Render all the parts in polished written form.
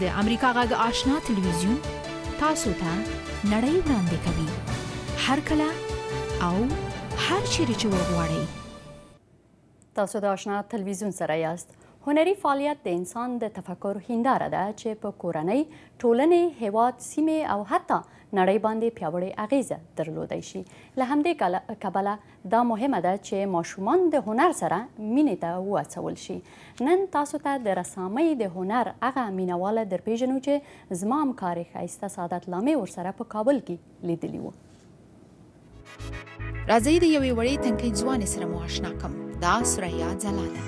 د امریکا غږ آشنا تلویزیون تاسو ته نړۍ وړاندې کوي، هر کله او هر چیرې چې وغواړئ. تاسو د آشنا تلویزیون سره یاست. هنري فعالیت د انسان د تفکر هنداره ده چې په کورنۍ، ټولنې، هیواد، سیمې او حتی نړۍ باندې پیاوړې اغیزه درلودای شي. له همدې کبله دا مهمه ده چې ماشومان د هنر سره مینې ته وهڅول شي. نن تاسو ته د رسامۍ د هنر هغه مینهواله درپېژنو چې زما همکار ښایسته سعادت لامې ورسره په کابل کې لیدلي وو. راځئ د یوې وړې تنکۍ ځوانې سره مو اشنا کړم. دا سریا ځلا ده.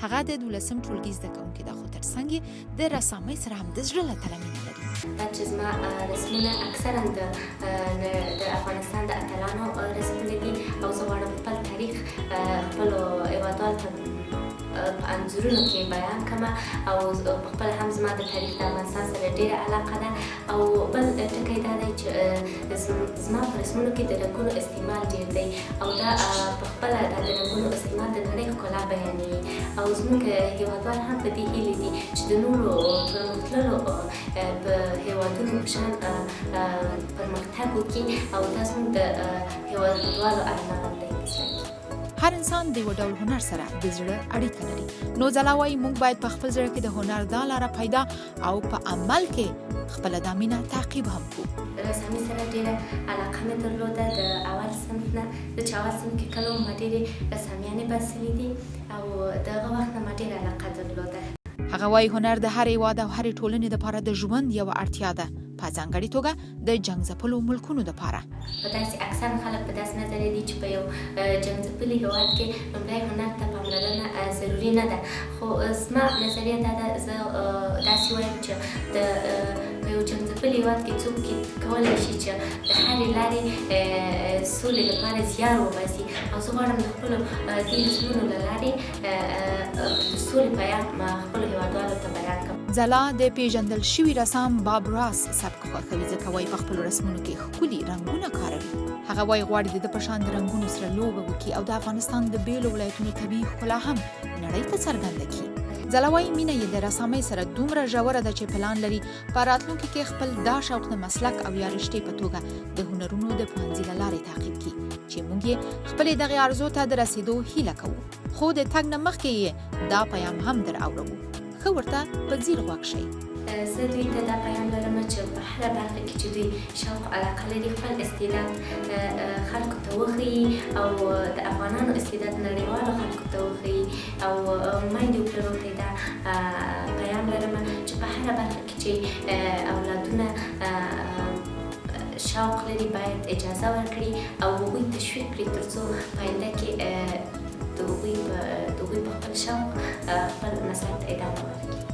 هغه د 12م ټولګي زده کوونکې ده، خو ترڅنګ یې د رسامۍ سره هم د زړه له تله مینه لري. چې زما رسمونه اکثرا د افغانستان د اتلانو رسمونه دي او زه غواړم خپل تاریخ خپلو هېوادوالو ته په انځورونو کې بیان کړم او خپل هم زما د تاریخ د افغانستان سره ډېره علاقه ده. او بل ټکی دا دی چې زما په رسمونو کې د رنګونو استعمال ډېر دی او دا په خپله د رنګونو استعمال د نړۍ ښکلا بیانوي او زموږ هېوادوال هم په دې هیلې دي چې د نورو پرمختللو په هېوادونو په شان پرمختګ وکړي او دا زموږ د هېوادوالو ارمان دی. هر انسان د یو ډول هنر سره د زړه اړیکه لري. نو ځلا وایي موږ باید په خپل زړه کې د هنر دا لاره پیدا او په عمل کې خپله دا مینه تعقیب هم کړو. رسامي سره ډېره علاقه مې درلوده د اول صنف نه. زه چې اول صنف کې کله ما ډېرې رسامیانې باسلې دي او د هغه وخت نه ما ډېره علاقه درلوده. هغه وایي هنر د هر هېواد او هرې ټولنې دپاره د ژوند یوه اړتیا ده، په ځانګړې توګه د جنګ ځپلو ملکونو دپاره. په داسې اکثره خلک په داسې نظر دي چې په یو جنګ ځپلي هېواد کې لومړی هنر ته پاملرنه ضروري نه ده. خو زما نظریه دا ده، زه داسې وایم چې په یو جنګ ځپلي هېواد کې څوک کولی شي چې د هرې لارې سولې لپاره زیار وباسي او زه غواړم د خپلو دې رسمونو له لارې د سولې پیغام خپلو هېوادوالو ته بیان کړم. ځلا د پیژندل شوي رسام باب راس سبک خوښوي، ځکه وایي په خپلو رسمونو کې ښکلي رنګونه کاروي. هغه وایي غواړي د ده په شان د رنګونو سره لوبه وکړي او د افغانستان د بیلو ولایتونو طبیعي ښکلا هم نړۍ ته څرګنده کړي. ځلا وایي مینه یې د رسامۍ سره دومره ژوره ده چې پلان لري په راتلونکي کې خپل دا شوق د مسلک او یا رشتې په توګه د هنرونو د پوهنځي له لارې تعقیب کړي چې موږ یې خپلې دغې آرزو ته د رسېدو هیله کوو. خو د تګ نه مخکې یې دا پیام هم در اورو. ښه ورته په ځیر غوږ شئ. زه دوی ته دا پیام لرم چې په هره برخه کې چې دوی شوق علاقه لري خپل استعداد خلکو ته وښیي او د افغانانو استعداد نړیوالو خلکو ته وښیي او میندې او پلرو ته دا پیام لرم چې په هره برخه کې چې اولادونه شوق لري باید اجازه ورکړي او هغوی تشویق کړي تر څو په آینده کې د هغوی په خپل شوق خپل مسلک ته ادامه ورکړي.